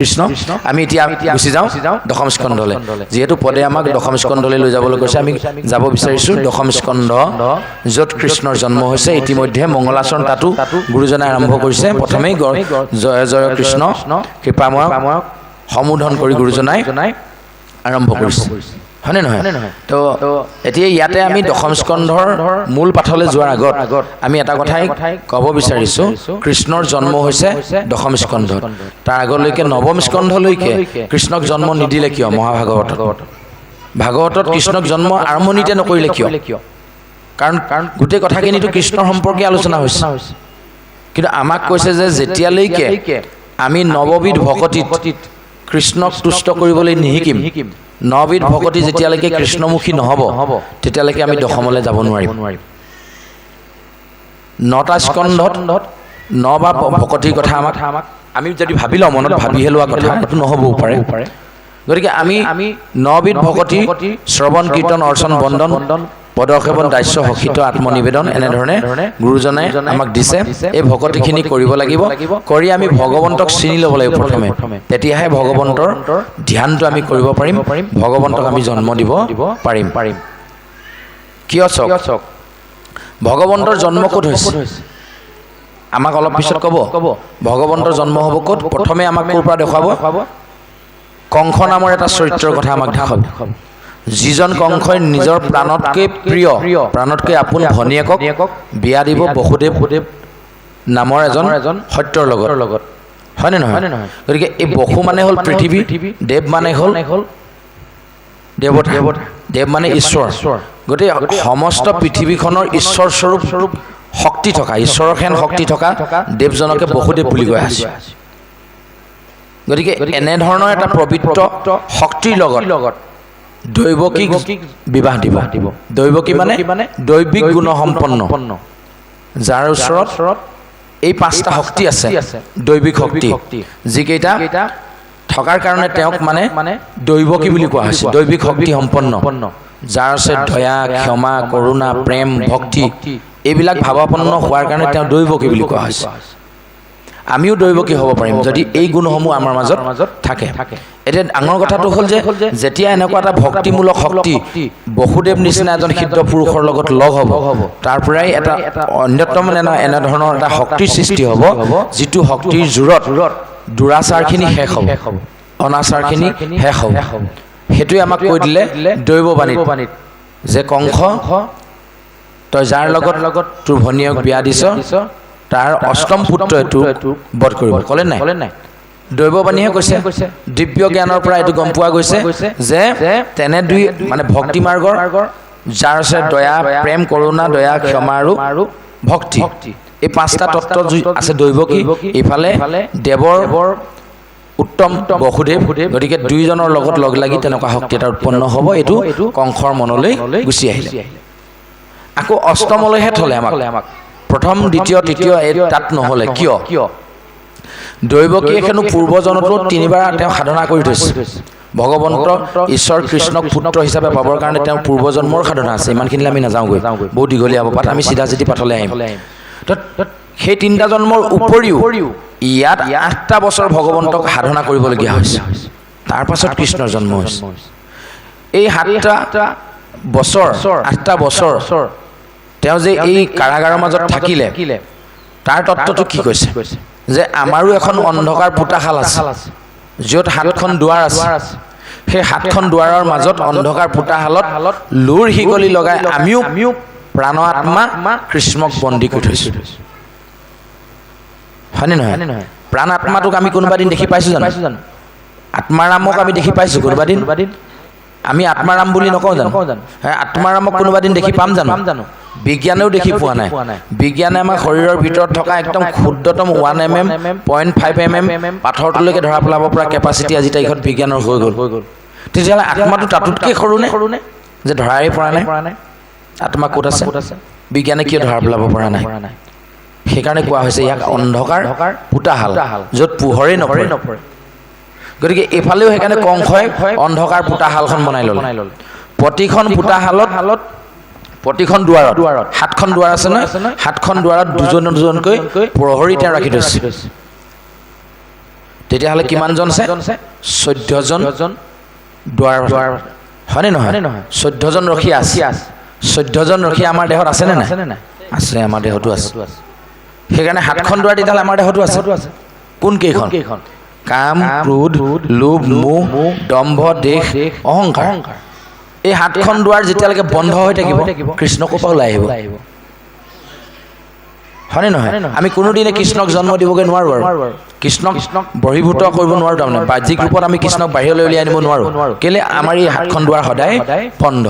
কৃষ্ণ আমি এতিয়া গুচি যাওঁ দশম স্কন্ধলৈ যেহেতু পদে আমাক দশম স্কন্ধলৈ লৈ যাবলৈ কৈছে আমি যাব বিচাৰিছোঁ দশম স্কন্ধ য'ত কৃষ্ণৰ জন্ম হৈছে ইতিমধ্যে মংগলাচৰণ তাতো গুৰুজনাই আৰম্ভ কৰিছে প্ৰথমেই জয় জয় কৃষ্ণ কৃপাময় সম্বোধন কৰি গুৰুজনাই আৰম্ভ কৰিছে হয়নে নহয় তো এতিয়া ইয়াতে আমি দশম স্কন্ধৰ মূল পাঠলৈ যোৱাৰ আগত আমি এটা কথাই ক'ব বিচাৰিছোঁ কৃষ্ণৰ জন্ম হৈছে দশম স্কন্ধত তাৰ আগলৈকে নৱম স্কন্ধলৈকে কৃষ্ণক জন্ম নিদিলে কিয় ভাগৱতত কৃষ্ণক জন্ম আৰম্ভণিতে নকৰিলে কিয় কাৰণ গোটেই কথাখিনিতো কৃষ্ণৰ সম্পৰ্কে আলোচনা হৈছে কিন্তু আমাক কৈছে যে যেতিয়ালৈকে আমি নৱবিধ ভকতিত কৃষ্ণক তুষ্ট কৰিবলৈ নিশিকিম নবিধ ভকতি যেতিয়ালৈকে কৃষ্ণমুখী নহ'ব তেতিয়ালৈকে আমি দশমলৈ যাব নোৱাৰিম নটা স্কন্ধত নবা ভকতিৰ কথা আমাক আমি যদি ভাবি লওঁ মনত ভাবিহে লোৱা কথা এইটো নহ'বও পাৰে গতিকে আমি নবিধ ভকতি শ্ৰৱণ কীৰ্তন অৰ্চন বন্দন পদসেৱন দাস্য সখিত আত্মনিবেদন এনেধৰণে গুৰুজনাই আমাক দিছে এই ভকতিখিনি কৰিব লাগিব কৰি আমি ভগৱন্তক চিনি ল'ব লাগিব প্ৰথমে তেতিয়াহে ভগৱন্তৰ ধ্যানটো আমি কৰিব পাৰিম ভগৱন্তক আমি জন্ম দিব পাৰিম কিয় চাওক ভগৱন্তৰ জন্ম ক'ত হৈছে আমাক অলপ পিছত ক'ব ভগৱন্তৰ জন্ম হ'ব ক'ত প্ৰথমে আমাক ক'ৰ পৰা দেখুৱাব কংস নামৰ এটা চৰিত্ৰৰ কথা আমাক দেখাব যিজন কংসই নিজৰ প্ৰাণতকৈ প্ৰিয় প্ৰাণতকৈ আপোন ভনীয়েকক বিয়া দিব বসুদেৱ নামৰ এজন সত্যৰ লগত হয়নে নহয় গতিকে এই বসু মানে হ'ল পৃথিৱী দেৱ মানে হ'ল দেৱতা দেৱ মানে ঈশ্বৰ গতিকে সমস্ত পৃথিৱীখনৰ ঈশ্বৰ স্বৰূপ শক্তি থকা ঈশ্বৰৰ হেন শক্তি থকা দেৱজনকে বসুদেৱ বুলি কোৱা আছে গতিকে এনেধৰণৰ এটা পবিত্ৰ শক্তিৰ লগত দৈৱকীক বিবাহ দিব দৈৱকী মানে দৈবিক গুণসম্পন্ন যাৰ ওচৰত এই পাঁচটা শক্তি আছে দৈবিক শক্তি যিকেইটা থকাৰ কাৰণে তেওঁক মানে দৈৱকী বুলি কোৱা হৈছে দৈবিক শক্তি সম্পন্ন যাৰ আছে দয়া ক্ষমা কৰুণা প্ৰেম ভক্তি এইবিলাক ভাৱাপন্ন হোৱাৰ কাৰণে তেওঁ দৈৱকী বুলি কোৱা হৈছে আমিও দৈৱকী হ'ব পাৰিম যদি এই গুণসমূহ আমাৰ মাজত থাকে এতিয়া ডাঙৰ কথাটো হ'ল যে যেতিয়া এনেকুৱা এটা ভক্তিমূলক শক্তি বসুদেৱ নিচিনা এজন সিদ্ধ পুৰুষৰ লগত লগ হ'ব তাৰ পৰাই এটা অন্যতম এনেধৰণৰ এটা শক্তিৰ সৃষ্টি হ'ব যিটো শক্তিৰ জোৰত দুৰাচাৰখিনি শেষ হ'ব অনাচাৰখিনি শেষ হ'ব সেইটোৱে আমাক কৈ দিলে দৈৱবাণীত যে কংস তই যাৰ লগত তোৰ ভনীয়েক বিয়া দিছ তাৰ অষ্টম পুত্ৰই তোক বধ কৰিব ক'লে নাই দৈৱবাণীহে কৈছে দিব্য জ্ঞানৰ পৰা এইটো গম পোৱা গৈছে যে তেনে দুই মানে ভক্তি মাৰ্গৰ যাৰ আছে দয়া প্ৰেম কৰুণা দয়া ক্ষমা আৰু ভক্তি এই পাঁচটা তত্ত্ব আছে দৈৱকী ইফালে দেৱৰ উত্তম বসুদেৱ গতিকে দুইজনৰ লগত লগ লাগি তেনেকুৱা শক্তি এটা উৎপন্ন হ'ব এইটো কংসৰ মনলৈ গুচি আহিলে আকৌ অষ্টমলৈহে থলে আমাক প্ৰথম দ্বিতীয় তৃতীয় তাত নহ'লে কিয় দৈৱকীয়ে হেনো পূৰ্বজনতো তিনিবাৰ তেওঁ সাধনা কৰি থৈছে ভগৱন্ত ঈশ্বৰ কৃষ্ণক পুত্ৰ হিচাপে পাবৰ কাৰণে তেওঁ পূৰ্বজন্মৰ সাধনা আছে ইমানখিনিলৈ আমি নাযাওঁগৈ বহুত দীঘলীয়া হ'ব পাত আমি চিধা চিধি পাঠলৈ আহিম সেই তিনিটা জন্মৰ উপৰিও ইয়াত 8টা বছৰ ভগৱন্তক সাধনা কৰিবলগীয়া হৈছে তাৰ পাছত কৃষ্ণৰ জন্ম হৈছে এই 7টা বছৰ 8টা বছৰ তেওঁ যে এই কাৰাগাৰৰ মাজত থাকিলে তাৰ তত্ত্বটো কি কৈছে যে আমাৰো এখন অন্ধকাৰ পোতাশাল আছে য'ত 7খন দুৱাৰ আছে সেই 7খন দুৱাৰৰ মাজত অন্ধকাৰ পোতাশালত লুৰ শিকলি লগাই আমিও প্ৰাণ আত্মা কৃষ্ণক বন্দী কৰি থৈছোঁ হয়নে নহয় প্ৰাণ আত্মাটোক আমি কোনোবা দিন দেখি পাইছোঁ জানো আত্মাৰামক আমি দেখি পাইছোঁ কোনোবা দিন আমি আত্মাৰাম বুলি নকওঁ জানো আত্মাৰামক কোনোবা দিন দেখি পাম জানো বিজ্ঞানেও দেখি পোৱা নাই বিজ্ঞানে আমাৰ শৰীৰৰ ভিতৰত থকা একদম ক্ষুদ্ৰতম 1 mm 0.5 mm পাথৰটোলৈকে ধৰা পেলাব পৰা কেপাচিটি আজি তাৰিখত বিজ্ঞানৰ হৈ গ'ল তেতিয়াহ'লে আত্মাটো তাতোতকৈ সৰুনে যে ধৰাই পৰা নাই আত্মা ক'ত আছে বিজ্ঞানে কিয় ধৰা পেলাব পৰা নাই সেইকাৰণে কোৱা হৈছে ইয়াক অন্ধকাৰ পোতাশাল য'ত পোহৰেই নপৰে গতিকে এইফালেও সেইকাৰণে কংসই অন্ধকাৰ পোতাশালখন বনাই ল'লে প্ৰতিখন পোতাশালত প্ৰতিখন দুৱাৰত 7খন দুৱাৰ আছে নহয় 7খন দুৱাৰত দুজনকৈ প্ৰহৰী তেওঁ ৰাখি থৈছে তেতিয়াহ'লে কিমানজন আছে 14জন দুৱাৰ হয়নে নহয় 14জন ৰখীয়া আছে 14জন ৰখীয়া আমাৰ দেহত আছেনে নাই আছে আমাৰ দেহতো আছে সেইকাৰণে 7খন দুৱাৰ তেতিয়াহ'লে আমাৰ দেহতো আছে কোন কেইখন কাম ক্ৰোধ লোভ মোহ দম্ভ দেশ অহংকাৰ এই 7খন দুৱাৰ যেতিয়ালৈকে বন্ধ হৈ থাকিব কৃষ্ণ ক'ৰ পৰা ওলাই আহিব হয়নে নহয় আমি কোনোদিনে কৃষ্ণক জন্ম দিবগৈ নোৱাৰোঁ আৰু কৃষ্ণক বহিৰ্ভূত কৰিব নোৱাৰোঁ তাৰমানে বাহ্যিক ৰূপত আমি কৃষ্ণক বাহিৰলৈ উলিয়াই আনিব নোৱাৰোঁ কেলৈ আমাৰ এই 7খন দুৱাৰ সদায় বন্ধ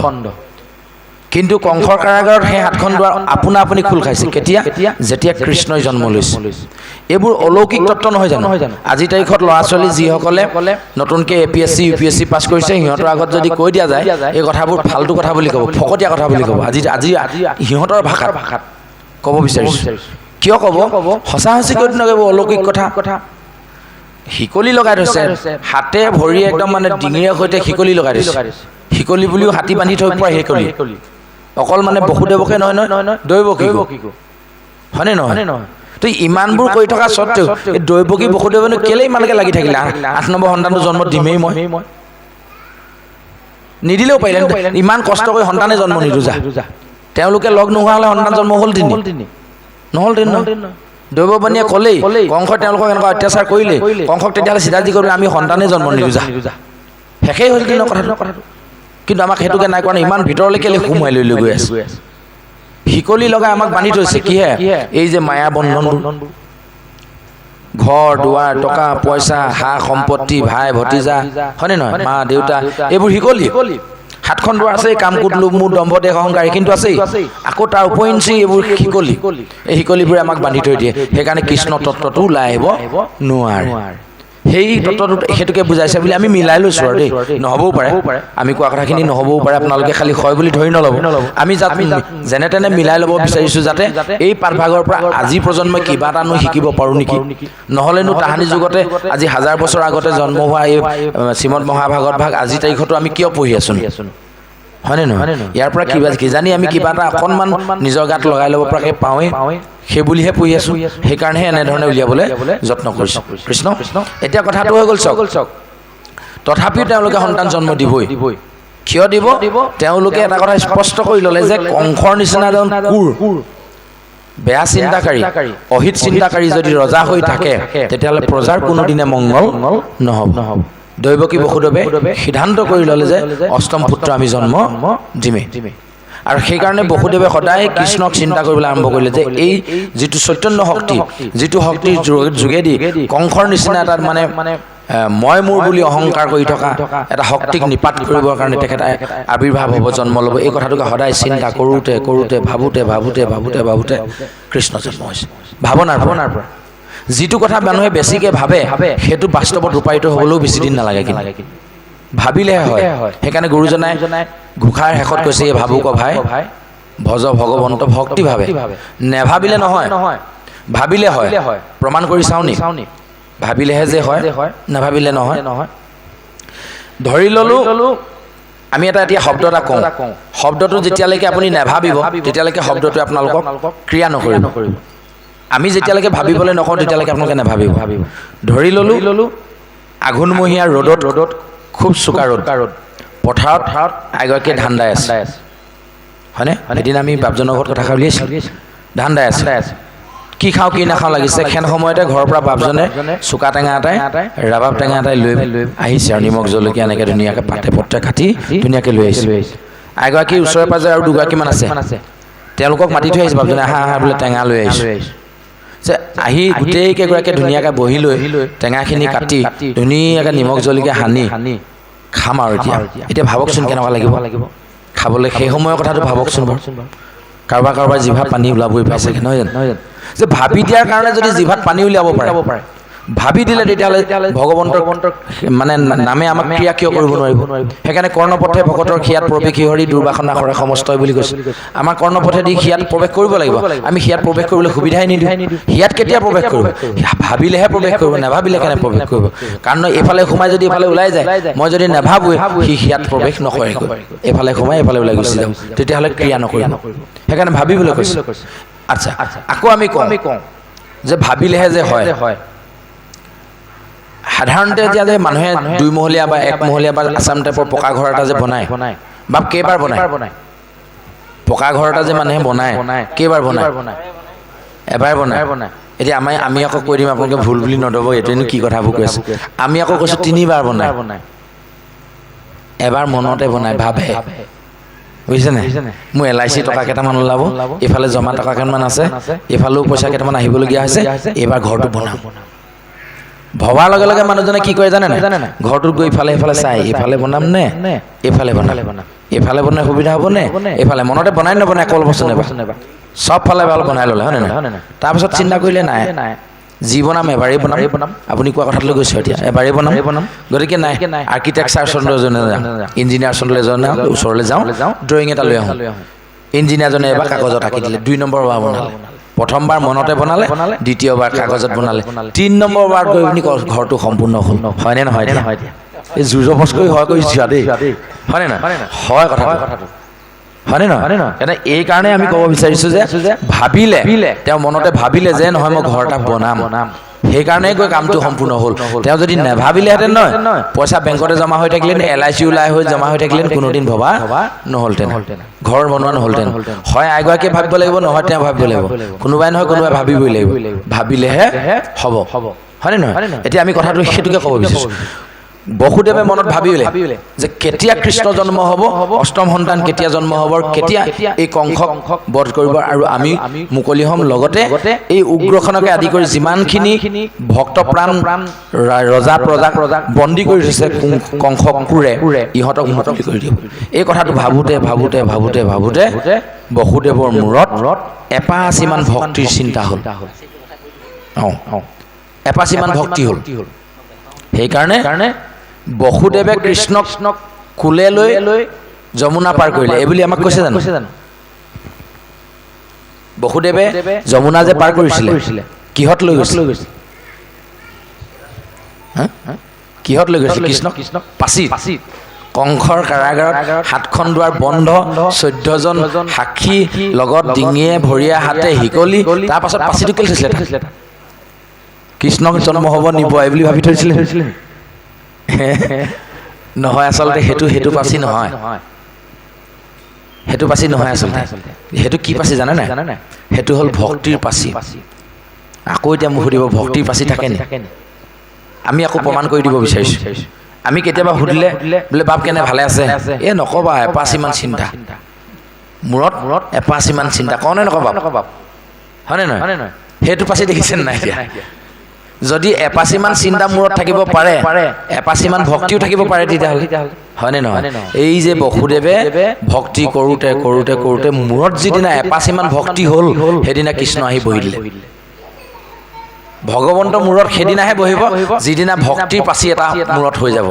কিন্তু কংসৰ কাৰাগাৰত সেই 7খন দুৱাৰ আপোনা আপুনি খোল খাইছে কেতিয়া যেতিয়া কৃষ্ণই জন্ম লৈছে এইবোৰ অলৌকিক তত্ত্ব নহয় জানো আজি তাৰিখত ল'ৰা ছোৱালী যিসকলে নতুনকৈ APSC UPSC পাছ কৰিছে সিহঁতৰ আগত যদি কৈ দিয়া যায় এই কথাবোৰ ফাল্টু কথা বুলি ক'ব ফকতীয়া কথা বুলি ক'ব আজি সিহঁতৰ ভাষাত ক'ব বিচাৰিছোঁ কিয় ক'ব সঁচা সঁচি কৈ নক'ব অলৌকিক কথা শিকলি লগাই থৈছে হাতে ভৰি একদম মানে ডিঙিৰে সৈতে শিকলি লগাই দিছে শিকলি বুলিও হাতী বান্ধি থৈ পৰা শিকলি অকল মানে বসুদেৱকে নহয় দৈৱকীকো হয়নে নহয় তো ইমানবোৰ কৰি থকা স্বত্তেও এই দৈৱকী বসুদেৱনো কেলৈ ইমানকৈ লাগি থাকিলে 8 নম্বৰ সন্তানটো জন্ম দিমেই মই নিদিলেও পাৰিলে ইমান কষ্ট কৰি সন্তানে জন্ম নিদিওঁ যা তেওঁলোকে লগ নোহোৱা হ'লে সন্তান জন্ম হ'ল নহ'ল দৈৱবাণীয়ে ক'লেই কংসই তেওঁলোকক এনেকুৱা অত্যাচাৰ কৰিলে কংসক তেতিয়াহ'লে চিধাজি কৰিবলৈ আমি সন্তানে জন্ম নিদিওঁ যা শেষেই হ'ল কিন্তু কথাটো কিন্তু আমাক সেইটোকে নাই কৰা ইমান ভিতৰলৈ কেলৈ সোমাই লৈ গৈ আছে শিকলি লগাই আমাক বান্ধি থৈছে কিহে এই যে মায়া বন্ধনবোৰ ঘৰ দুৱাৰ টকা পইচা সা সম্পত্তি ভাই ভতিজা হয়নে নহয় মা দেউতা এইবোৰ শিকলি 7খন দুৱাৰ আছে কাম কুট লোভ মোহ দম্ভ দেশ অহংকাৰ কিন্তু আছেই আকৌ তাৰ উপৰিঞ্চি এইবোৰ শিকলি এই শিকলিবোৰে আমাক বান্ধি থৈ দিয়ে সেইকাৰণে কৃষ্ণ তত্ত্বটো ওলাই আহিব নোৱাৰে সেই তত্ত্বটো সেইটোকে বুজাইছে বুলি আমি মিলাই লৈছোঁ আৰু দেই নহ'বও পাৰে আমি কোৱা কথাখিনি নহ'বও পাৰে আপোনালোকে খালি হয় বুলি ধৰি নল'ব আমি যেনে তেনে মিলাই ল'ব বিচাৰিছোঁ যাতে এই পাঠভাগৰ পৰা আজি প্ৰজন্মই কিবা এটানো শিকিব পাৰোঁ নেকি নহ'লেনো তাহানি যুগতে আজি 1000 বছৰ আগতে জন্ম হোৱা এই শ্ৰীমদ মহাভাগৱত ভাগ আজি তাৰিখতো আমি কিয় পঢ়ি আছোঁ হয়নে নহয় ইয়াৰ পৰা কিজানি আমি কিবা এটা অকণমান নিজৰ গাত লগাই ল'ব পৰাকৈ পাওঁৱেই সেই বুলিহে পঢ়ি আছোঁ সেইকাৰণেহে এনেধৰণে উলিয়াবলৈ যত্ন কৰিছোঁ কৃষ্ণ এতিয়া কথাটো হৈ গ'ল চাওক তথাপিও তেওঁলোকে সন্তান জন্ম দিবই কিয় দিব তেওঁলোকে এটা কথা স্পষ্ট কৰি ল'লে যে কংসৰ নিচিনা এজন কোৰ বেয়া চিন্তাকাৰী অহিত চিন্তাকাৰী যদি ৰজা হৈ থাকে তেতিয়াহ'লে প্ৰজাৰ কোনোদিনে মংগল নহ'ব দৈৱকী বসুদেৱে সিদ্ধান্ত কৰি ল'লে যে অষ্টম পুত্ৰ আমি জন্ম দিমেই আৰু সেইকাৰণে বসুদেৱে সদায় কৃষ্ণক চিন্তা কৰিবলৈ আৰম্ভ কৰিলে যে এই যিটো চৈতন্য শক্তি যিটো শক্তিৰ যোগেদি কংসৰ নিচিনা এটা মানে মই মোৰ বুলি অহংকাৰ কৰি থকা এটা শক্তিক নিপাত কৰিবৰ কাৰণে তেখেতে আৱিৰ্ভাৱ হ'ব জন্ম ল'ব এই কথাটোকে সদায় চিন্তা কৰোঁতে ভাবোঁতে কৃষ্ণ জন্ম হৈছে ভাৱনাৰ পৰা যিটো কথা মানুহে বেছিকৈ ভাবে সেইটো বাস্তৱত ৰূপায়িত হ'বলৈও বেছি দিন নালাগে কিন্তু ভাবিলেহে হয় সেইকাৰণে গুৰুজনাই ঘোষাৰ শেষত কৈছে এই ভাবুক ভাই ভজ ভগৱন্ত ভক্তি ভাবে নেভাবিলে নহয় ভাবিলে হয় প্ৰমাণ কৰি চাওঁনি ভাবিলেহে যে হয় নেভাবিলে নহয় ধৰি ল'লোঁ আমি এতিয়া শব্দ এটা কওঁ শব্দটো যেতিয়ালৈকে আপুনি নেভাবিব তেতিয়ালৈকে শব্দটোৱে আপোনালোকক ক্ৰিয়া নকৰিব আমি যেতিয়ালৈকে ভাবিবলৈ নকওঁ তেতিয়ালৈকে আপোনালোকে নেভাবিব ধৰি ল'লোঁ আঘোণমহীয়া ৰ'দত খুব চোকা ৰ'দ পথাৰত এগৰাকীয়ে ধান দাই আছে হয়নে এদিন আমি বাপজনৰ ঘৰত কথা উলিয়াইছোঁ ধান দাই আছে কি খাওঁ কি নাখাওঁ লাগিছে খেন সময়তে ঘৰৰ পৰা বাপজনে চোকা টেঙা এটাই ৰাবাব টেঙা এটাই লৈ আহিছে আৰু নিমখ জলকীয়া এনেকৈ ধুনীয়াকৈ পাতে পত্ৰে কাটি ধুনীয়াকৈ লৈ আহিছে এগৰাকী ওচৰে পাজৰে আৰু দুগৰাকীমান আছে তেওঁলোকক মাতি থৈ আহিছে বাপজনে আহা বোলে টেঙা লৈ আহিছোঁ যে আহি গোটেইকেইগৰাকীয়ে ধুনীয়াকৈ বহি লৈ টেঙাখিনি কাটি ধুনীয়াকৈ নিমখ জলকীয়া সানি খাম আৰু এতিয়া ভাবকচোন কেনেকুৱা লাগিব খাবলৈ সেই সময়ৰ কথাটো ভাবকচোন বাৰু কাৰোবাৰ জিভাত পানী ওলাবই পাইছে নহয় জানো যে ভাবি দিয়াৰ কাৰণে যদি জিভাত পানী উলিয়াব পাৰে ভাবি দিলে তেতিয়াহ'লে ভগৱন্তৰ মানে নামে আমাক ক্ৰিয়া কিয় কৰিব নোৱাৰিব সেইকাৰণে কৰ্ণপথে ভকতৰ সিয়াত প্ৰৱেশ হৰি দুৰ্বাসনা কৰে সমস্তই বুলি কৈছে আমাৰ কৰ্ণপথেদি সিয়াত প্ৰৱেশ কৰিব লাগিব আমি সিয়াত প্ৰৱেশ কৰিবলৈ সুবিধাই নিদিওঁ সিয়াত কেতিয়া প্ৰৱেশ কৰিব ভাবিলেহে প্ৰৱেশ কৰিব নেভাবিলে কেনে প্ৰৱেশ কৰিব কাৰণ এইফালে সোমাই যদি এইফালে ওলাই যায় মই যদি নেভাবোৱে সি সিয়াত প্ৰৱেশ নকৰে এইফালে সোমাই এইফালে ওলাই গুচি যাওঁ তেতিয়াহ'লে ক্ৰিয়া নকৰিব সেইকাৰণে ভাবিবলৈ কৈছে আচ্ছা আকৌ আমি কওঁ যে ভাবিলেহে যে হয় সাধাৰণতে এতিয়া যে মানুহে 2 মহলীয়া বা 1 মহলীয়া বা আছাম টাইপৰ পকা ঘৰ এটা যে বনায় বা কেইবাৰ বনায় পকা ঘৰ এটা যে মানুহে বনায় কেইবাৰ বনায় এবাৰ বনায় এতিয়া আমি আকৌ কৈ দিম আপোনালোকে ভুল বুলি নধৰিব এইটোনো কি কথাবোৰ কৈ আছোঁ আমি আকৌ কৈছোঁ 3বাৰ বনায় এবাৰ মনতে বনায় ভাবে বুজিছেনে মোৰ LIC টকা কেইটামান ওলাব এইফালে জমা টকা কেইটামান আছে এইফালেও পইচা কেইটামান আহিবলগীয়া হৈছে এইবাৰ ঘৰটো বনাম ভবাৰ লগে লগে মানুহজনে কি কৰে জানে নাই ঘৰটোত গৈ ইফালে সিফালে চাই এইফালে বনাম নে এইফালে বনাম এইফালে বনাই সুবিধা হ'ব নে এইফালে মনতে বনাই নবনাই অকল বস্তু নেবা সব ফালে ভাল বনাই ল'লে হয় নাই তাৰপিছত চিন্তা কৰিলে নাই যি বনাম এবাৰেই বনাম আপুনি কোৱা কথালৈ গৈছোঁ এতিয়া এবাৰেই বনাম গতিকে নাই আৰ্কিটেক্সাৰ ওচৰলৈ এজনে যাওঁ ইঞ্জিনিয়াৰ ওচৰলৈ এজনে ওচৰলৈ যাওঁ ড্ৰয়িং এটা লৈ আহোঁ ইঞ্জিনিয়াৰজনে এবাৰ কাগজত আঁকি দিলে 2 নম্বৰ বাৰ বনালে প্ৰথমবাৰ মনতে বনালে দ্বিতীয়বাৰ কাগজত বনালে 3 নম্বৰ বাৰ গৈ পিনি ঘৰটো সম্পূৰ্ণ হ'ল হয়নে নহয় এতিয়া এই জোৰজবজ কৰি হয় কৰিছা দেই হয়নে নহয় হয় কথাটো হয়নে নহয় এনে এই কাৰণে আমি ক'ব বিচাৰিছোঁ যে ভাবিলে তেওঁ মনতে ভাবিলে যে নহয় মই ঘৰ এটা বনাম সেইকাৰণে গৈ কামটো সম্পূৰ্ণ হ'ল তেওঁ যদি নেভাবিলেহেঁতেন নহয় পইচা বেংকতে জমা হৈ থাকিলে LIC ওলাই হৈ জমা হৈ থাকিলে কোনোদিন ভবা নহ'লহেঁতেন ঘৰ বনোৱা নহ'লহেঁতেন হয় এগৰাকীয়ে ভাবিব লাগিব নহয় তেওঁ ভাবিব লাগিব কোনোবাই নহয় কোনোবাই ভাবিবই লাগিব ভাবিলেহে হ'ব হয়নে নহয় এতিয়া আমি কথাটো সেইটোকে ক'ব বিচাৰিছোঁ বসুদেৱে মনত ভাবিলে যে কেতিয়া কৃষ্ণ জন্ম হ'ব অষ্টম সন্তান কেতিয়া জন্ম হ'ব কেতিয়া এই কংসক বধ কৰিব আৰু আমি মুকলি হ'ম লগতে এই উগ্ৰখনকে আদি কৰি যিমানখিনি ভক্ত প্ৰাণ ৰজা প্ৰজাক বন্দী কৰি থৈছে কংসক ক্ৰূৰে ইহঁতক মুকলি কৰি দিব এই কথাটো ভাবোঁতে বসুদেৱৰ মূৰত এপাচিমান ভক্তিৰ চিন্তা হ'ল এপাচিমান ভক্তি হ'ল সেইকাৰণে বসুদেৱে কৃষ্ণক কোলে লৈ যমুনা পাৰ কৰিলে এই বুলি আমাক কৈছে জানো বসুদেৱে যমুনা যে পাৰ কৰিছিলে কিহত লৈ গৈছিলে কিহত লৈ গৈছিলে কৃষ্ণক পাচিত কংসৰ কাৰাগাৰত 7খন দুৱাৰ বন্ধ 14জন সাক্ষী লগত ডিঙিয়ে ভৰিয়ে হাতে শিকলি তাৰ পাছত পাচিটো কেলে থৈছিলে কৃষ্ণক জন্ম হ'ব নিব এই বুলি ভাবি থৈছিলে নহয় আচলতে সেইটো পাচি নহয় সেইটো পাচি নহয় আচলতে সেইটো কি পাচি জানে নাই সেইটো হ'ল ভক্তিৰ পাচি আকৌ এতিয়া মোক সুধিব ভক্তিৰ পাচি থাকে নি আমি আকৌ প্ৰমাণ কৰি দিব বিচাৰিছোঁ আমি কেতিয়াবা সুধিলে বোলে বাপ কেনে ভালে আছে এই নক'বা এপাচিমান চিন্তা মূৰত এপাচিমান চিন্তা কওঁনে নক'বা হয়নে নহয় সেইটো পাচি দেখিছেনে নাই এতিয়া যদি এপাচিমান চিন্তা মূৰত থাকিব পাৰে এপাচিমান ভক্তিও থাকিব পাৰে তেতিয়াহ'লে হয়নে নহয় এই যে বসুদেৱে ভক্তি কৰোঁতে মূৰত যিদিনা এপাচিমান ভক্তি হ'ল সেইদিনা কৃষ্ণ আহি বহি দিলে ভগৱন্তৰ মূৰত সেইদিনাহে বহিব যিদিনা ভক্তিৰ পাচি এটা মূৰত হৈ যাব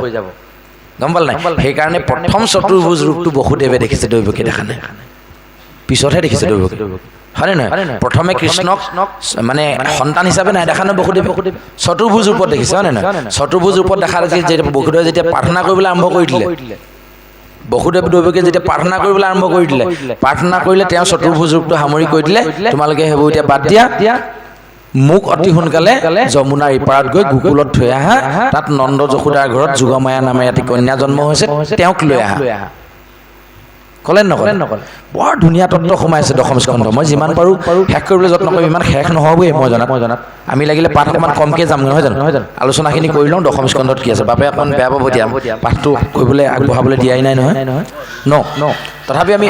গম পালে নাই সেইকাৰণে প্ৰথম চতুৰ্ভুজ ৰূপটো বসুদেৱে দেখিছে দৈৱকীয়ে দেখা নাই পিছতহে দেখিছে দৈৱকীয়ে হয়নে নহয় প্ৰথমে কৃষ্ণক মানে সন্তান হিচাপে নাই দেখা নহয় বসুদেৱে চতুৰ্ভুজ ৰূপত দেখিছে হয়নে নহয় চতুৰ্ভুজ ৰূপত দেখা দেখি বসুদেৱে যেতিয়া প্ৰাৰ্থনা কৰিবলৈ আৰম্ভ কৰি দিলে বসুদেৱ দৈৱকীয়ে যেতিয়া প্ৰাৰ্থনা কৰিবলৈ আৰম্ভ কৰি দিলে প্ৰাৰ্থনা কৰিলে তেওঁ চতুৰ্ভুজ ৰূপটো সামৰি কৈ দিলে তোমালোকে সেইবোৰ এতিয়া বাদ দিয়া মোক অতি সোনকালে যমুনাৰ ইপাৰত গৈ গোকুলত থৈ আহা তাত নন্দ যশোদাৰ ঘৰত যোগমায়া নামে এটি কন্যা জন্ম হৈছে তেওঁক লৈ আহা ক'লে নক'লে বৰ ধুনীয়া তত্ত্ব সোমাইছে দশম স্কন্ধ মই যিমান পাৰোঁ শেষ কৰিবলৈ যত্ন কৰিম ইমান শেষ নহ'বই মই জনাত আমি লাগিলে পাঠ অকণমান কমকৈ যাম নহয় জানো আলোচনাখিনি কৰি লওঁ দশম স্কন্ধত কি আছে বাপে অকণমান বেয়া পাব দিয়া পাঠটো কৰিবলৈ আগবঢ়াবলৈ দিয়াই নাই নহয় ন তথাপি আমি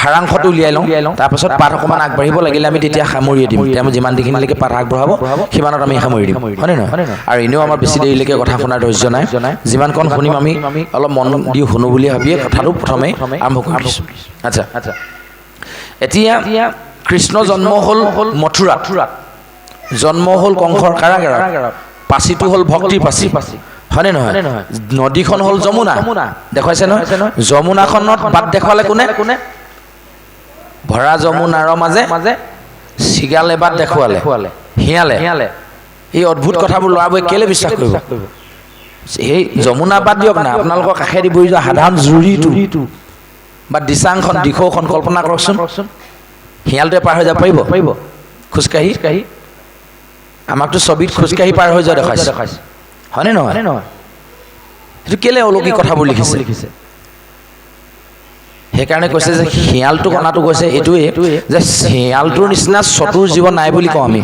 সাৰাংশটো উলিয়াই লওঁ তাৰপাছত পাঠ অকণমান আগবাঢ়িব লাগিলে আমি তেতিয়া সামৰিয়ে দিম তেওঁ যিমানখিনিলৈকে পাঠ আগবঢ়াব সিমানত আমি সামৰি দিম হয়নে নহয় আৰু এনেও আমাৰ বেছি দেৰিলৈকে কথা শুনাৰ ধৈৰ্য নাই যিমানকণ শুনিম আমি অলপ মন দি শুনো বুলি ভাবিয়ে কথাটো প্ৰথমেই আৰম্ভ কৰিছোঁ আচ্ছা এতিয়া কৃষ্ণ জন্ম হ'ল মথুৰাত জন্ম হ'ল কংসৰ কাৰাগাৰত পাচিটো হ'ল ভক্তিৰ পাচি হয়নে নহয় নদীখন হ'ল যমুনা দেখুৱাইছে নহয় যমুনাখনত বাট দেখুৱালে কোনে ভৰা যমুনাৰ মাজে চিগালে বাট দেখুৱালে শিয়ালে এই অদ্ভুত কথাবোৰ ল'ৰাবোৰে কেলে বিশ্বাস কৰিব সেই যমুনা বাট দিয়ক না আপোনালোকৰ কাষেদি বহি যোৱা সাধাৰণ জুৰিটো বা দিচাংখন দিখৌখন কল্পনা কৰকচোন শিয়ালটোৱে পাৰ হৈ যাব পাৰিব খোজকাঢ়ি আমাকতো ছবিত খোজকাঢ়ি পাৰ হৈ যোৱা দেখাইছে হয়নে নহয় সেইটো কেলে অলৌকিক কথাবোৰ লিখিছে সেইকাৰণে কৈছে যে শিয়ালটো কণাটো কৈছে এইটোৱে যে শিয়ালটোৰ নিচিনা চতুৰ জীৱ নাই বুলি কওঁ আমি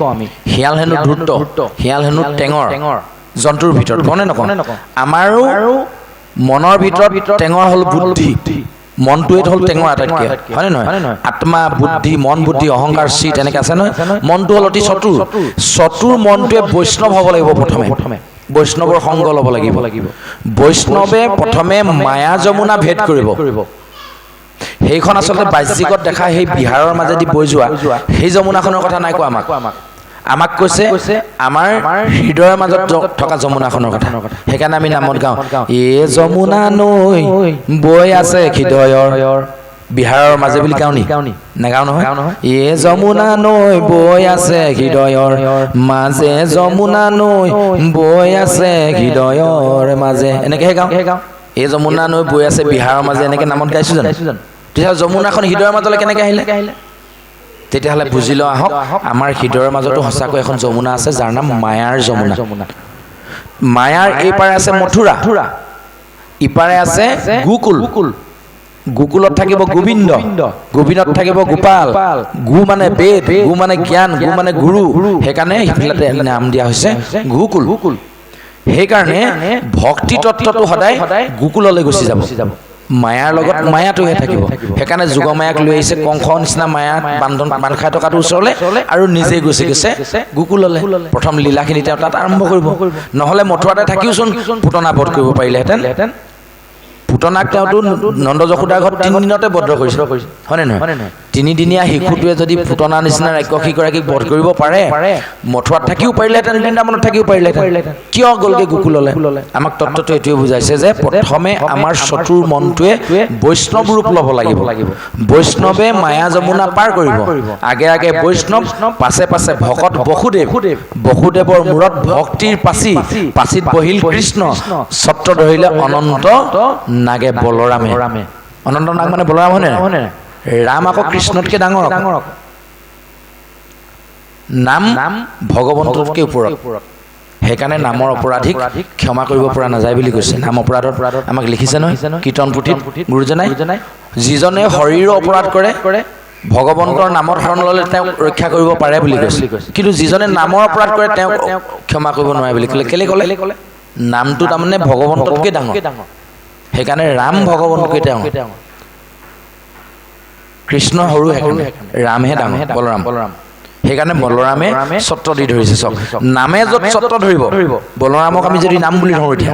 শিয়াল হেনো দ্ৰুত শিয়াল হেনো টেঙৰ জন্তুৰ ভিতৰত কওঁনে নকওঁ আমাৰো মনৰ ভিতৰত টেঙৰ হ'ল বুদ্ধি মনটোৱে হ'ল টেঙৰ আটাইতকৈ হয়নে নহয় আত্মা বুদ্ধি মন বুদ্ধি অহংকাৰ চিত এনেকৈ আছে নহয় মনটো হ'ল অতি চতুৰ মনটোৱে বৈষ্ণৱ হ'ব লাগিব প্ৰথমে বৈষ্ণৱৰ সংগ ল'ব লাগিব বৈষ্ণৱে প্ৰথমে মায়া যমুনা ভেদ কৰিব সেইখন আচলতে বাহ্যিকত দেখা সেই বিহাৰৰ মাজেদি বৈ যোৱা সেই যমুনাখনৰ কথা নাই কোৱা আমাক কৈছে আমাৰ হৃদয়ৰ মাজত থকা যমুনাখনৰ কথা সেইকাৰণে আমি নামত গাওঁ এ যমুনা নৈ বৈ আছে হৃদয়ৰ বিহাৰৰ মাজে বুলি গাওঁ নি নেগাওঁ নহয় এ যমুনা নৈ বৈ আছে হৃদয়ৰ মাজে যমুনা নৈ বৈ আছে হৃদয়ৰ মাজে এনেকৈহে গাওঁ এই যমুনা নৈ বৈ আছে বিহাৰৰ মাজে এনেকৈ নামত গাইছোঁ জানো তেতিয়াহ'লে যমুনাখন হৃদয়ৰ মাজলৈ কেনেকৈ আহিলে তেতিয়াহ'লে বুজি লওঁ আহক আমাৰ হৃদয়ৰ মাজতো সঁচাকৈ এখন যমুনা আছে যাৰ নাম মায়াৰ যমুনা মায়াৰ এইপাৰে আছে মথুৰা ইপাৰে আছে গোকুলত থাকিব গোবিন্দত থাকিব গোপাল গো মানে বেদ গো মানে জ্ঞান গো মানে গুৰু সেইকাৰণে সেইবিলাকে নাম দিয়া হৈছে গোকুল সেইকাৰণে ভক্তি তত্ত্বটো সদায় গোকুললৈ গুচি যাব মায়াৰ লগত মায়াটোহে থাকিব সেইকাৰণে যোগমায়াক লৈ আহিছে কংসৰ নিচিনা মায়া বান্ধ খাই থকাটো ওচৰলৈ আৰু নিজে গুচি গৈছে গোকুললৈ প্ৰথম লীলাখিনি তেওঁ তাত আৰম্ভ কৰিব নহ'লে মথুৰাতে থাকিওচোন পুতনা বধ কৰিব পাৰিলেহেঁতেন পুতনাক তেওঁতো নন্দ যশোদাৰ ঘৰত 3 দিনতে বধ কৰিছে হয়নে নহয় 3 দিনীয়া শিশুটোৱে যদি পুতনা নিচিনা ৰাক্ষসীগৰাকীক বধ কৰিব পাৰে মথুৰাত থাকিও পাৰিলেহেঁতেন বৃন্দাবনত থাকিও পাৰিলেহেঁতেন কিয় গ'লগৈ গোকুললৈ আমাক তত্ত্বটো এইটোৱে বুজাইছে যে প্ৰথমে আমাৰ চতুৰ মনটোৱে বৈষ্ণৱ ৰূপ ল'ব লাগিব বৈষ্ণৱে মায়া যমুনা পাৰ কৰিব আগে আগে বৈষ্ণৱ পাছে পাছে ভকত বসুদেৱৰ মূৰত ভক্তিৰ পাচিত বহিল কৃষ্ণ ছত্ৰ ধৰিলে অনন্ত নাগে বলৰামে অনন্ত নাগ মানে বলৰাম হয়নে ৰাম আকৌ কৃষ্ণতকৈ ডাঙৰ নাম ভগৱন্ততকৈ ওপৰত সেইকাৰণে নামৰ অপৰাধীক ক্ষমা কৰিব পৰা নাযায় বুলি কৈছে নাম অপৰাধত আমাক লিখিছে নহয় কীৰ্তন পুথিত গুৰুজনাই যিজনে শৰীৰৰ অপৰাধ কৰে ভগৱন্তৰ নামত শৰণ ল'লে তেওঁক ৰক্ষা কৰিব পাৰে বুলি কৈছে কিন্তু যিজনে নামৰ অপৰাধ কৰে তেওঁক ক্ষমা কৰিব নোৱাৰে বুলি ক'লে কেলে ক'লে নামটো তাৰমানে ভগৱন্ততকৈ ডাঙৰ সেইকাৰণে ৰাম ভগৱন্ততকৈ ডাঙৰ কৃষ্ণ সৰু ৰামহে ডাঙৰ বলৰাম সেইকাৰণে বলৰামে ছত্ৰ দি ধৰিছে চক নামে য'ত ছত্ৰ ধৰিব বলৰামক আমি যদি নাম বুলি ধৰোঁ এতিয়া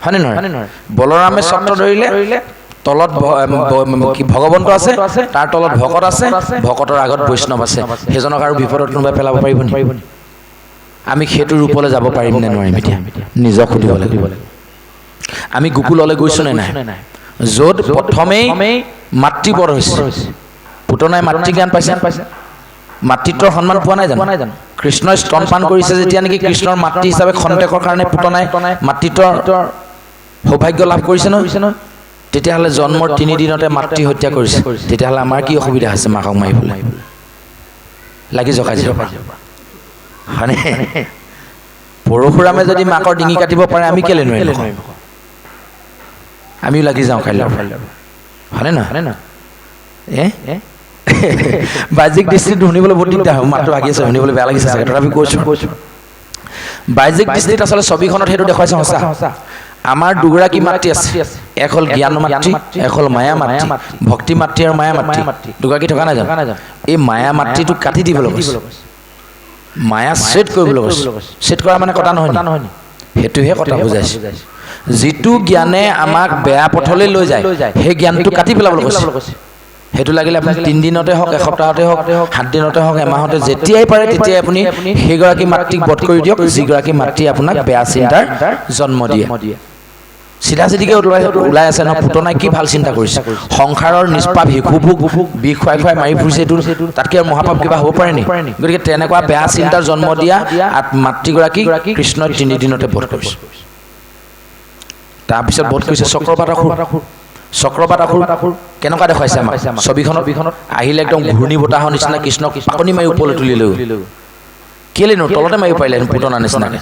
হয়নে নহয় বলৰামে ছত্ৰ ধৰিলে তলত ভগৱন্ত আছে তাৰ তলত ভকত আছে ভকতৰ আগত বৈষ্ণৱ আছে সেইজনক আৰু বিপদত কোনোবাই পেলাব পাৰিব নেকি আমি সেইটো ৰূপলৈ যাব পাৰিম নে নোৱাৰিম এতিয়া নিজক সুধিব লাগিব আমি গোকুললৈ গৈছোঁ নে নাই য'ত প্ৰথমেই মাতৃবধ হৈছে পুতনাই মাতৃজ্ঞান পাইছে মাতৃত্বৰ সন্মান পোৱা নাই জানো কৃষ্ণই স্তনপান কৰিছে যেতিয়া নেকি কৃষ্ণৰ মাতৃ হিচাপে খন্তেকৰ কাৰণে পুতনাই মাতৃত্বৰ সৌভাগ্য লাভ কৰিছে নহয় তেতিয়াহ'লে জন্মৰ 3 দিনতে মাতৃ হত্যা কৰিছে তেতিয়াহ'লে আমাৰ কি অসুবিধা আছে মাকক মাৰিবলৈ লাগি জকাই যাব হয়নে পৰশুৰামে যদি মাকৰ ডিঙি কাটিব পাৰে আমি কেলে নোৱাৰিম আমিও লাগি যাওঁ কাইলৈ হয়নে নহয় বাহ্যিক দৃষ্টিত শুনিবলৈ বহুত দিগদাৰ হয় মাতটো ভাগি আছে শুনিবলৈ বেয়া লাগিছে চাগে তথাপি কৈছোঁ বাহ্যিক দৃষ্টিত আচলতে ছবিখনত সেইটো দেখুৱাইছে সঁচা আমাৰ দুগৰাকী মাতৃ আছে এক হ'ল জ্ঞান মাতৃ এক হ'ল মায়া মাতৃ ভক্তি মাতৃ আৰু মায়া মাতৃ দুগৰাকী থকা নাই জানো এই মায়া মাতৃটোক কাটি দিবলৈ কৈছে মায়া ছেট কৰিবলৈ কৈছে ছেট কৰা মানে কটা নহয় সেইটোহে কথা বুজাইছে যিটো জ্ঞানে আমাক বেয়া পথলৈ লৈ যায় সেই জ্ঞানটো কাটি পেলাবলৈ কৈছে সেইটো লাগিলে আপুনি 3 দিনতে হওক এসপ্তাহতে হওক 7 দিনতে হওক এমাহতে যেতিয়াই পাৰে তেতিয়াই আপুনি সেইগৰাকী মাতৃক বধ কৰি দিয়ক যিগৰাকী মাতৃ আপোনাক বেয়া চিন্তাৰ জন্ম দিয়ে চিধা চিধিকে ওলাই আছে নহয় পুতনাই কি ভাল চিন্তা কৰিছে সংসাৰৰ নিষ্পাপ শিশুবোক বিষ খুৱাই মাৰি ফুৰিছে এইটো তাতকৈ আৰু মহাপাপ কিবা হ'ব পাৰে নেকি গতিকে তেনেকুৱা বেয়া চিন্তাৰ জন্ম দিয়া মাতৃগৰাকীক কৃষ্ণই 3 দিনতে বধ কৰিছে তাৰপিছত বধ কৰিছে চক্ৰপাত অসুৰ কেনেকুৱা দেখুৱাইছে আমাক ছবিখনত আহিলে একদম ঘূৰ্ণী বতাহৰ নিচিনা কৃষ্ণক পাকনি মাৰি ওপৰলৈ তুলি লৈ কেলেনো তলতে মাৰিব পাৰিলে পুতনা নিচিনাকৈ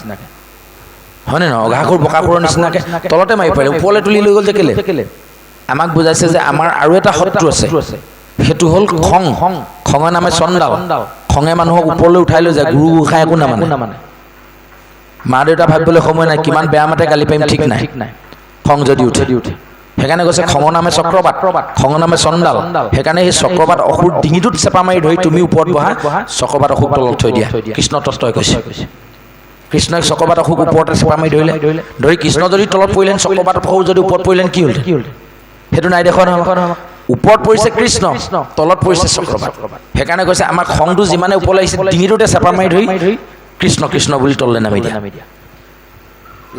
হয়নে নহয় অঘাসুৰ বকাসুৰৰ নিচিনাকৈ তলতে মাৰিব পাৰে ওপৰলৈ তুলি লৈ গ'ল যে কেলে আমাক বুজাইছে যে আমাৰ আৰু এটা শত্ৰু আছে সেইটো হ'ল খং খঙৰ নামে চণ্ডাল খঙে মানুহক ওপৰলৈ উঠাই লৈ যায় গুৰু গোসাঁই একো নামানে মা দেউতা ভাবিবলৈ সময় নাই কিমান বেয়া মাতে গালি পাৰিম ঠিক নাই খং যদি উঠে সেইকাৰণে কৈছে খঙৰ নামে চক্ৰবাত খঙৰ নামে চণ্ডাল সেইকাৰণে সেই চক্ৰবাত অসুৰ ডিঙিটোত চেপা মাৰি ধৰি তুমি ওপৰত বহা চক্ৰবাত অসুক তলত থৈ দিয়া কৃষ্ণ তত্ত্বই কৈছে কৃষ্ণই চক্ৰবাত অসুক ওপৰতে চেপা মাৰি ধৰি কৃষ্ণ যদি তলত পৰিলেন চক্ৰবাত অসুৰ যদি ওপৰত পৰিলেন কি হ'ল সেইটো নাই দেখুৱা নহয় ওপৰত পৰিছে কৃষ্ণ তলত পৰিছে চক্ৰবাত সেইকাৰণে কৈছে আমাৰ খংটো যিমানে ওপৰলৈ আহিছে ডিঙিটোতে চেপা মাৰি ধৰি কৃষ্ণ কৃষ্ণ বুলি তললৈ নামি দিয়া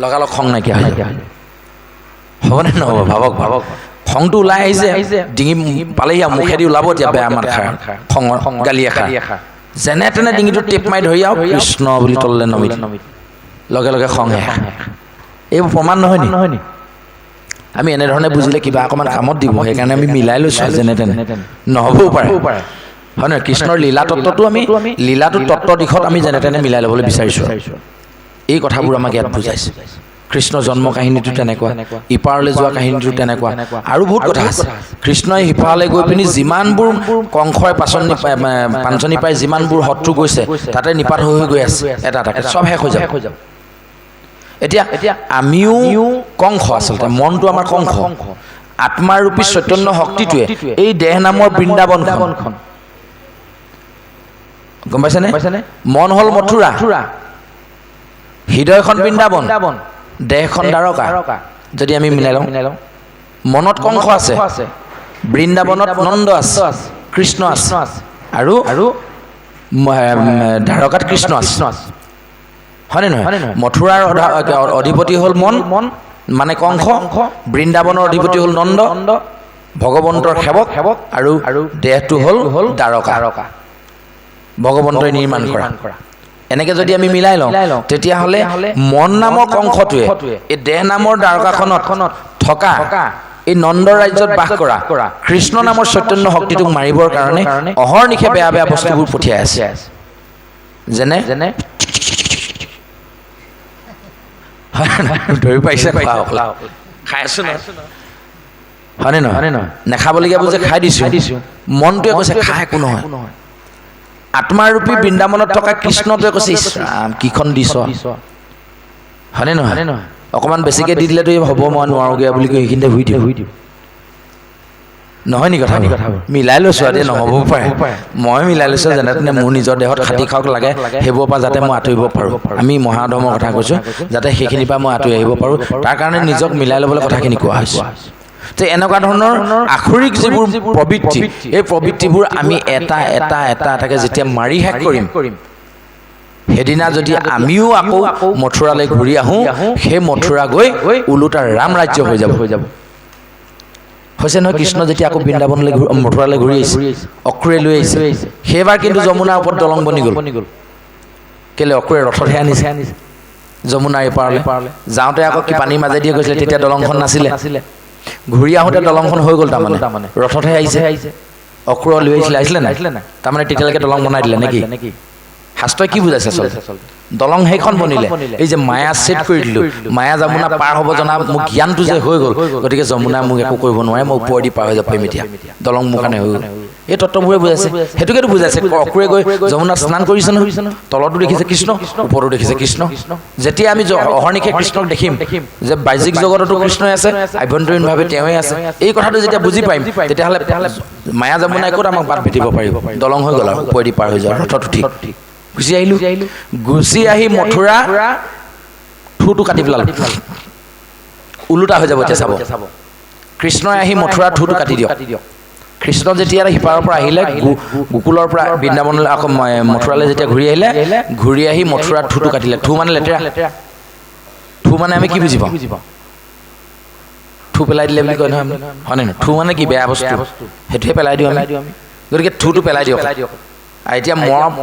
লগালগ খং নাইকিয়া হৈ যায় হ'বনে নহ'ব ভাবক খংটো ওলাই আহিছে ডিঙি পালেহি আৰু মুখেদি ওলাব এতিয়া বেয়া মাত খাৰ খঙৰ গালি এষাৰ যেনে তেনে ডিঙিটো টেপ মাৰি ধৰি আৰু কৃষ্ণ বুলি তললৈ নামি লগে লগে খং আহে এইবোৰ প্ৰমাণ নহয় নি আমি এনেধৰণে বুজিলে কিবা অকণমান কামত দিব সেইকাৰণে আমি মিলাই লৈছোঁ যেনে তেনে নহ'বও পাৰে হয় নহয় কৃষ্ণৰ লীলা তত্ত্বটো আমি লীলাটো তত্ত্ব দিশত আমি যেনে তেনে মিলাই ল'বলৈ বিচাৰিছোঁ এই কথাবোৰ আমাক ইয়াত বুজাইছে কৃষ্ণ জন্ম কাহিনীটো তেনেকুৱা ইপাৰলৈ যোৱা কাহিনীটো তেনেকুৱা আৰু বহুত কথা আছে কৃষ্ণই সিপাৰলৈ গৈ পিনি যিমানবোৰ কংসই পাঞ্চনি পাই যিমানবোৰ শত্ৰু গৈছে তাতে নিপাত হৈ গৈ আছে এটা এটাকৈ চব শেষ হৈ যাব এতিয়া আমিও কংস আচলতে মনটো আমাৰ কংস আত্মাৰূপী চৈতন্য শক্তিটোৱে এই দেহ নামৰ বৃন্দাবনখন গম পাইছেনে মন হ'ল মথুৰা হৃদয়খন বৃন্দাবন দেহখন দ্বাৰকা যদি আমি মিলাই লওঁ মনত কংস আছে বৃন্দাবনত নন্দ আছে কৃষ্ণ আছে আৰু দ্বাৰকাত কৃষ্ণ আছে হয়নে নহয় মথুৰাৰ অধিপতি হ'ল মন মানে কংস বৃন্দাবনৰ অধিপতি হ'ল নন্দ ভগৱন্তৰ সেৱক আৰু দেহটো হ'ল দ্বাৰকা ভগৱন্তই নিৰ্মাণ কৰা এনেকৈ যদি আমি মিলাই লওঁ তেতিয়াহ'লে মন নামৰ কংসটোৱে এই দেহ নামৰ দ্বাৰকাখনত থকা এই নন্দ ৰাজ্যত বাস কৰা কৃষ্ণ নামৰ চৈতন্য শক্তিটোক মাৰিবৰ কাৰণে অহৰ্নিশে বেয়া বেয়া বস্তুবোৰ পঠিয়াই আছে যেনে ধৰি পাইছে খাই আছো হয়নে নহয় নেখাবলগীয়াবোৰ যে খাই দিছোঁ মনটোৱে কৈছে খা একো নহয় আত্মাৰূপী বৃন্দাবনত থকা কৃষ্ণটোৱে কৈছে ইছৰাম কিখন দিছ হয়নে নহয় অকণমান বেছিকৈ দি দিলেতো হ'ব মই নোৱাৰোগৈ বুলি কৈ সেইখিনিতে শুই দিওঁ নহয় নি কথা মিলাই লৈছোঁ আৰু নহ'বও পাৰে মই মিলাই লৈছোঁ যেনে তেনে মোৰ নিজৰ দেহত খাটি খাওক লাগে সেইবোৰৰ পৰা যাতে মই আঁতৰিব পাৰোঁ আমি মহাধৰ্মৰ কথা কৈছোঁ যাতে সেইখিনিৰ পৰা মই আঁতৰি আহিব পাৰোঁ তাৰ কাৰণে নিজক মিলাই ল'বলৈ কথাখিনি কোৱা হৈছে তো এনেকুৱা ধৰণৰ আখৰিক যিবোৰ প্ৰবৃত্তি এই প্ৰবৃত্তিবোৰ আমি এটাকৈ যেতিয়া মাৰি শেষ কৰিম সেইদিনা যদি আমিও আকৌ মথুৰালৈ ঘূৰি আহোঁ সেই মথুৰা গৈ ওলোটা ৰাম ৰাজ্য হৈ যাব হৈছে নহয় কৃষ্ণ যেতিয়া আকৌ বৃন্দাবনলৈ মথুৰালৈ ঘূৰি আহিছে অক্ৰূৰে লৈ আহিছে সেইবাৰ কিন্তু যমুনাৰ ওপৰত দলং বনি গ'ল কেলৈ অক্ৰূৰে ৰথতহে আনিছে যমুনাৰ এপাৰলৈ যাওঁতে আকৌ কি পানীৰ মাজেদিয়ে গৈছিলে তেতিয়া দলংখন নাছিলে ঘূৰি আহোঁতে দলংখন হৈ গ'ল তাৰমানে ৰথতহে আহিছে অক্ৰূৰ লৈ আহিছিলে নাই তাৰমানে তেতিয়ালৈকে দলং বনাই দিলে নেকি শাস্ত্ৰই কি বুজাইছে আচলতে দলং সেইখন বনিলে এই যে মায়া ছেট কৰি দিলোঁ মায়া যমুনা পাৰ হ'ব জনা মোক জ্ঞানটো যে হৈ গ'ল গতিকে যমুনা মোক একো কৰিব নোৱাৰে মই ওপৰেদি পাৰ হৈ যাব পাৰিম এতিয়া দলং মোৰ কাৰণে হৈ গ'ল এই তত্ত্ববোৰে বুজাইছে সেইটোকেতো বুজাইছে অক্ৰূৰে গৈ যমুনাত স্নান কৰিছে নহয় তলতো দেখিছে কৃষ্ণ ওপৰতো দেখিছে কৃষ্ণ যেতিয়া আমি অহৰ্নিশে কৃষ্ণক দেখিম যে বাহ্যিক জগততো কৃষ্ণই আছে আভ্যন্তৰীণভাৱে তেওঁৱে আছে এই কথাটো যেতিয়া বুজি পাৰিম তেতিয়াহ'লে মায়া যমুনাই ক'ত আমাক বাট ভেটিব পাৰিব দলং হৈ গ'ল আৰু ওপৰেদি পাৰ হৈ যোৱা ৰথত উঠি গুচি আহি মথুৰা ঠুটো কাটি পেলাল ওলোটা হৈ যাব এতিয়া চাব কৃষ্ণই আহি মথুৰা ঠুটো কাটি দিয়ক কৃষ্ণ যেতিয়া সিপাৰৰ পৰা আহিলে গোকুলৰ পৰা বৃন্দাবনলৈ আকৌ মথুৰালৈ যেতিয়া ঘূৰি আহি মথুৰাত ঠুটো কাটিলে ঠু মানে লেতেৰা ঠু মানে আমি কি বুজি পাওঁ ঠু পেলাই দিলে বুলি কয় নহয় হয়নে নহয় ঠু মানে কি বেয়া বস্তু সেইটোহে পেলাই দিওঁ আমি গতিকে ঠুটো পেলাই দিয়ক এতিয়া মৰম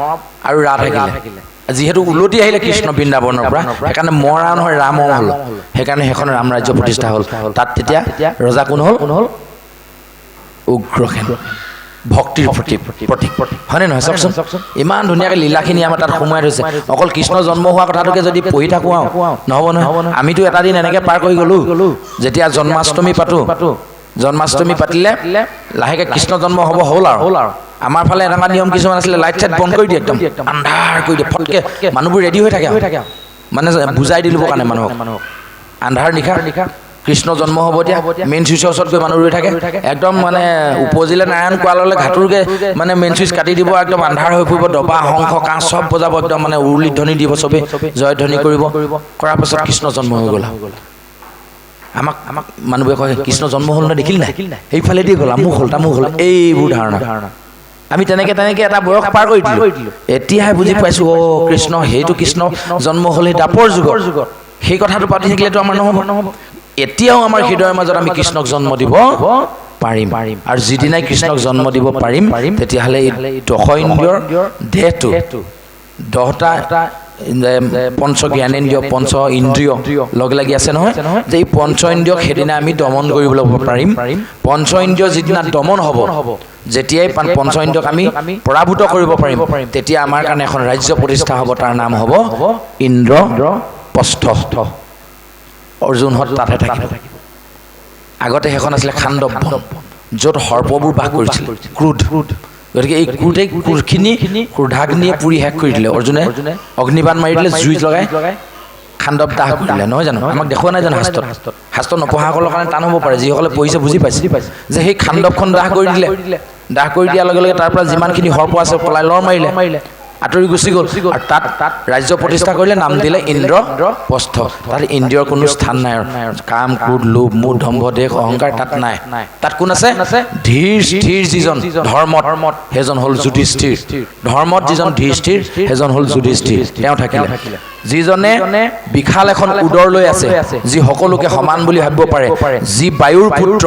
আৰু ৰা থাকিলে যিহেতু উলটি আহিলে কৃষ্ণ বৃন্দাবনৰ পৰা সেইকাৰণে ৰা নহয় ৰাম হ'ল সেইকাৰণে সেইখন ৰাম ৰাজ্য প্ৰতিষ্ঠা হ'ল তাত তেতিয়া ৰজা কোন হ'ল উগ্ৰসেন ভক্তিৰ প্ৰতীক হয়নে নহয় চাওকচোন ইমান ধুনীয়াকৈ লীলাখিনি আমাৰ তাত সোমাই থৈছে অকল কৃষ্ণ জন্ম হোৱা কথাটোকে যদি পঢ়ি থাকোঁ আৰু নহ'ব নহয় আমিতো এটা দিন এনেকৈ পাৰ কৰি গ'লোঁ যেতিয়া জন্মাষ্টমী জন্মাষ্টমী পাতিলে লাহেকৈ কৃষ্ণ জন্ম হ'ব হ'ল আৰু আমাৰ ফালে এনেকুৱা নিয়ম কিছুমান আছিলে লাইট চাইট বন্ধ কৰি দিয়ে একদম আন্ধাৰ কৰি দিয়ে ফটকৈ মানুহবোৰ ৰেডি হৈ থাকে মানে বুজাই দিবৰ কাৰণে মানুহক আন্ধাৰ নিশা কৃষ্ণ জন্ম হ'ব এতিয়া মেইন চুইচৰ ওচৰত গৈ মানুহ ৰৈ থাকে একদম মানে উপজিলে নাৰায়ণ কোৱাললৈ ঘাটুৰকৈ মানে মেইন চুইচ কাটি দিব একদম আন্ধাৰ হৈ পৰিব দবা শংখ কাঁহ চব বজাব একদম মানে উৰুলি ধ্বনি দিব চবেই জয়ধ্বনি কৰিব কৰাৰ পাছত কৃষ্ণ জন্ম হৈ গ'ল আমাক মানুহবোৰে কয় কৃষ্ণ জন্ম হ'ল নহয় দেখিলি নাই সেইফালেদি গ'ল আমুক হ'ল এইবোৰ ধাৰণা আমি তেনেকৈ এটা বয়স পাৰ কৰি দিলোঁ এতিয়াহে বুজি পাইছোঁ কৃষ্ণ সেইটো কৃষ্ণ জন্ম হ'ল সেই দাপৰ যুগত সেই কথাটো পাতি থাকিলেতো আমাৰ নহ'ব এতিয়াও আমাৰ হৃদয়ৰ মাজত আমি কৃষ্ণক জন্ম দিব পাৰিম আৰু যিদিনাই কৃষ্ণক জন্ম দিব পাৰিম তেতিয়াহ'লে এই দশ ইন্দ্ৰিয়ৰ দেহটো 10টা পঞ্চ জ্ঞানেন্দ্ৰিয় পঞ্চ ইন্দ্ৰিয় লগ লাগি আছে নহয় যে এই পঞ্চ ইন্দ্ৰিয়ক সেইদিনা আমি দমন কৰিবলৈ পাৰিম পঞ্চ ইন্দ্ৰিয় যিদিনা দমন হ'ব যেতিয়াই পঞ্চ ইন্দ্ৰিয়ক আমি পৰাভূত কৰিব পাৰিম তেতিয়া আমাৰ কাৰণে এখন ৰাজ্য প্ৰতিষ্ঠা হ'ব তাৰ নাম হ'ব ইন্দ্ৰপ্ৰস্থ অৰ্জুনহঁত তাতহে থাকিব আগতে সেইখন আছিলে খাণ্ডৱ য'ত সৰ্পবোৰ বাস কৰিছিল ক্ৰোধ গতিকে এই ক্ৰোধখিনি ক্ৰোধাগ্নিয়ে পুৰি শেষ কৰি দিলে অৰ্জুনে অগ্নিবাণ মাৰি দিলে জুই লগাই খাণ্ডৱ দাহ কৰিলে নহয় জানো আমাক দেখুওৱা নাই জানো শাস্ত্ৰ নপঢ়াসকলৰ কাৰণে টান হ'ব পাৰে যিসকলে পঢ়িছে বুজি পাইছে যে সেই খাণ্ডৱখন দাহ কৰি দিলে দাহ কৰি দিয়াৰ লগে লগে তাৰ পৰা যিমানখিনি সৰ্প আছে পলাই লৰ মাৰিলে আঁতৰি গুচি গ'ল আৰু তাত ৰাজ্য প্ৰতিষ্ঠা কৰিলে নাম দিলে ইন্দ্ৰপ্ৰস্থ তাত ইন্দ্ৰিয়ৰ কোনো স্থান নাই কাম ক্ৰোধ লোভ মোহ দম্ভ দেশ অহংকাৰ তাত নাই তাত কোন আছে ধীৰ স্থিৰ যিজন ধৰ্মত সেইজন হ'ল যুধিষ্ঠিৰ ধৰ্মত যিজন ধীৰ স্থিৰ সেইজন হ'ল যুধিষ্ঠিৰ তেওঁ থাকিলে যিজনে বিশাল এখন উদৰ লৈ আছে যি সকলোকে সমান বুলি ভাবিব পাৰে যি বায়ুৰ পুত্ৰ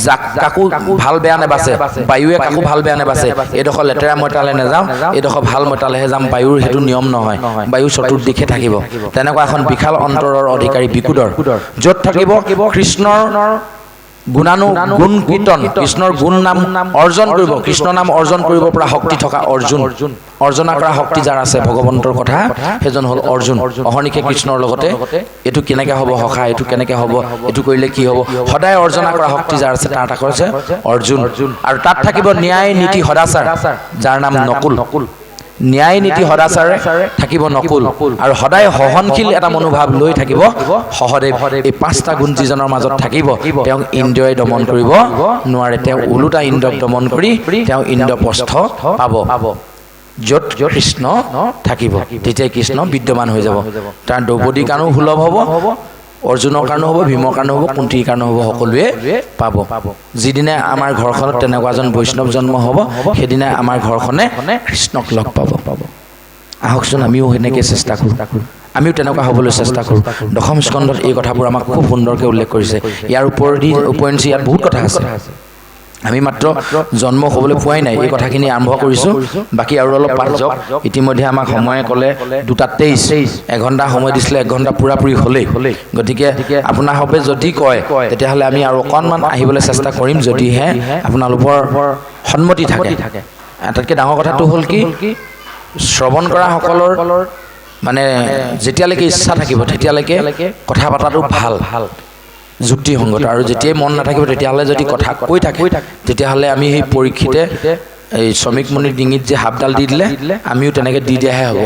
যাক কাকো ভাল বেয়া নেবাচে বায়ুৱে কাকো ভাল বেয়া নেবাচে এইডোখৰ লেতেৰা মই তালৈ নাযাওঁ এইডোখৰ ভাল মই তালৈহে যাম বায়ুৰ সেইটো নিয়ম নহয় বায়ু চতুৰ্দিশে থাকিব তেনেকুৱা এখন বিশাল অন্তৰৰ অধিকাৰী বিকুদৰ য'ত থাকিব কৃষ্ণৰ গুণ কীৰ্তন কৃষ্ণৰ গুণ নাম অৰ্জন কৰিব কৃষ্ণ নাম অৰ্জন কৰিব পৰা শক্তি থকা অৰ্জনা কৰা শক্তি যাৰ আছে ভগৱন্তৰ কথা সেইজন হ'ল অৰ্জুন অহৰ্নিশে কৃষ্ণৰ লগতে এইটো কেনেকৈ হ'ব সখা এইটো কেনেকৈ হ'ব এইটো কৰিলে কি হ'ব সদায় অৰ্জনা কৰা শক্তি যাৰ আছে তাৰ তাক হৈছে অৰ্জুন আৰু তাত থাকিব ন্যায় নীতি সদাচাৰ যাৰ নাম নকুল ন্যায় নীতি সদাচাৰে থাকিব নকুল আৰু সদায় সহনশীল এটা মনোভাৱ লৈ থাকিব সহদেৱ এই 5টা গুণ যিজনৰ মাজত থাকিব তেওঁক ইন্দ্ৰই দমন কৰিব নোৱাৰে তেওঁ ওলোটা ইন্দ্ৰক দমন কৰি তেওঁ ইন্দ্ৰপ্ৰস্থ পাব য'ত কৃষ্ণ থাকিব তেতিয়াই কৃষ্ণ বিদ্যমান হৈ যাব তাৰ দ্ৰৌপদীৰ কাৰণেও সুলভ হ'ব অৰ্জুনৰ কাৰণেও হ'ব ভীমৰ কাৰণেও হ'ব কুন্তীৰ কাৰণেও হ'ব সকলোৱে পাব যিদিনা আমাৰ ঘৰখনত তেনেকুৱা এজন বৈষ্ণৱ জন্ম হ'ব সেইদিনা আমাৰ ঘৰখনে কৃষ্ণক লগ পাব আহকচোন আমিও সেনেকৈ চেষ্টা কৰোঁ আমিও তেনেকুৱা হ'বলৈ চেষ্টা কৰোঁ দশম স্কন্ধত এই কথাবোৰ আমাক খুব সুন্দৰকৈ উল্লেখ কৰিছে ইয়াৰ উপৰিঞ্চি ইয়াত বহুত কথা আছে আমি মাত্ৰ জন্ম হ'বলৈ পোৱাই নাই এই কথাখিনি আৰম্ভ কৰিছোঁ বাকী আৰু অলপ পাঠ যাওক ইতিমধ্যে আমাক সময়ে ক'লে 2:23 এঘণ্টা সময় দিছিলে 1 ঘণ্টা পূৰাপূৰি হ'লেই গতিকে আপোনাৰ হবে যদি কয় তেতিয়াহ'লে আমি আৰু অকণমান আহিবলৈ চেষ্টা কৰিম যদিহে আপোনালোকৰ সন্মতি থাকে আটাইতকৈ ডাঙৰ কথাটো হ'ল কি শ্ৰৱণ কৰাসকলৰ মানে যেতিয়ালৈকে ইচ্ছা থাকিব তেতিয়ালৈকে কথা পতাটো ভাল যুক্তিসংগত আৰু যেতিয়াই মন নাথাকিব তেতিয়াহ'লে যদি কথা কৈ থাকে তেতিয়াহ'লে আমি সেই পৰীক্ষিতে এই শ্ৰমিক মুনিৰ ডিঙিত যে হাবডাল দি দিলে আমিও তেনেকৈ দি দিয়াহে হ'ব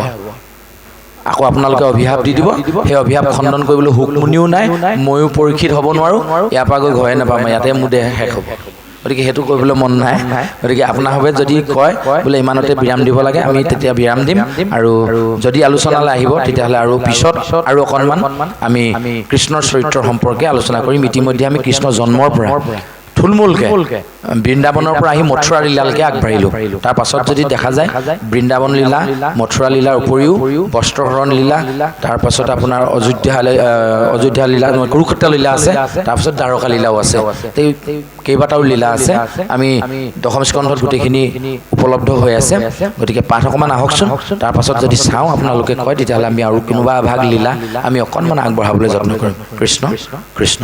আকৌ আপোনালোকে অভিশাপ দি দিব সেই অভিশাপ খণ্ডন কৰিবলৈ হুকমুনিও নাই ময়ো পৰীক্ষিত হ'ব নোৱাৰোঁ ইয়াৰ পৰা গৈ ঘৰে নাপাম ইয়াতে মোৰ দেহ শেষ হ'ব গতিকে সেইটো কৰিবলৈ মন নাই গতিকে আপোনাৰ হবে যদি কয় বোলে ইমানতে বিৰাম দিব লাগে আমি তেতিয়া বিৰাম দিম আৰু যদি আলোচনালৈ আহিব তেতিয়াহ'লে আৰু পিছত আৰু অকণমান আমি কৃষ্ণৰ চৰিত্ৰৰ সম্পৰ্কে আলোচনা কৰিম ইতিমধ্যে আমি কৃষ্ণ জন্মৰ পৰা থুলমূলকৈ বৃন্দাবনৰ পৰা আহি মথুৰা লীলালৈকে আগবাঢ়িলোঁ তাৰ পাছত যদি দেখা যায় বৃন্দাবন লীলা মথুৰা লীলাৰ উপৰিও বস্ত্ৰহৰণ লীলা তাৰপাছত আপোনাৰ অযোধ্যা লীলা কুৰুক্ষেত্ৰ লীলা আছে তাৰপাছত দ্বাৰকা লীলাও আছে কেইবাটাও লীলা আছে আমি দশম স্কন্ধত গোটেইখিনি উপলব্ধ হৈ আছে গতিকে পাঠ অকণমান আহকচোন তাৰপাছত যদি চাওঁ আপোনালোকে কয় তেতিয়াহ'লে আমি আৰু কোনোবা এভাগ লীলা আমি অকণমান আগবঢ়াবলৈ যত্ন কৰিম কৃষ্ণ কৃষ্ণ